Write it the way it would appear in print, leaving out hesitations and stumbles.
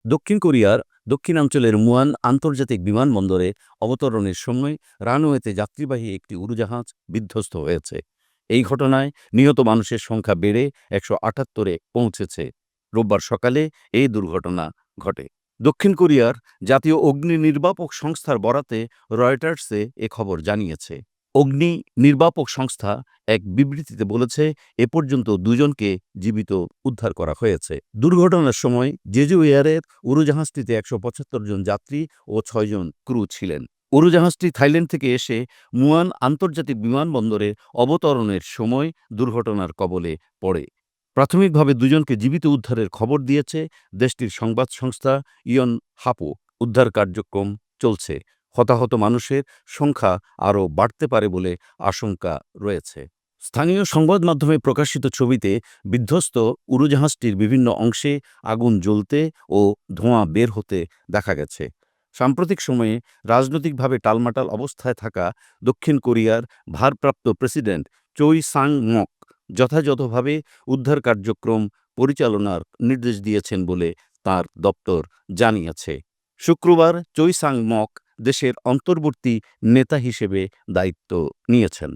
দক্ষিণ কোরিয়ার দক্ষিণাঞ্চলের মুয়ান আন্তর্জাতিক বিমানবন্দরে অবতরণের সময় রানওয়েতে যাত্রীবাহী একটি উড়োজাহাজ বিধ্বস্ত হয়েছে। এই ঘটনায় নিহত মানুষের সংখ্যা বেড়ে ১৭৮-এ পৌঁছেছে। রোববার সকালে এই দুর্ঘটনা ঘটে। দক্ষিণ কোরিয়ার জাতীয় অগ্নি নির্বাপক সংস্থার বরাতে রয়টার্সে এ খবর জানিয়েছে। অগ্নি নির্বাপক সংস্থা এক বিবৃতিতে বলেছে, এ পর্যন্ত দুজনকে জীবিত উদ্ধার করা হয়েছে। দুর্ঘটনার সময় জেজু এয়ারের উড়োজাহাজটিতে ১৭৫ জন যাত্রী ও ৬ জন ক্রু ছিলেন। উড়োজাহাজটি থাইল্যান্ড থেকে এসে মুয়ান আন্তর্জাতিক বিমানবন্দরে অবতরণের সময় দুর্ঘটনার কবলে পড়ে। প্রাথমিকভাবে দুজনকে জীবিত উদ্ধারের খবর দিয়েছে দেশটির সংবাদ সংস্থা ইয়ন হাপো। উদ্ধার কার্যক্রম চলছে। হতাহত মানুষের সংখ্যা আরও বাড়তে পারে বলে আশঙ্কা রয়েছে। স্থানীয় সংবাদ মাধ্যমে প্রকাশিত ছবিতে বিধ্বস্ত উড়োজাহাজটির বিভিন্ন অংশে আগুন জ্বলতে ও ধোঁয়া বের হতে দেখা গেছে। সাম্প্রতিক সময়ে রাজনৈতিকভাবে টালমাটাল অবস্থায় থাকা দক্ষিণ কোরিয়ার ভারপ্রাপ্ত প্রেসিডেন্ট চোই সাং মক যথাযথভাবে উদ্ধার কার্যক্রম পরিচালনার নির্দেশ দিয়েছেন বলে তাঁর দপ্তর জানিয়েছে। শুক্রবার চোই সাং মক দেশের অন্তর্বর্তী নেতা হিসেবে দায়িত্ব নিয়েছেন।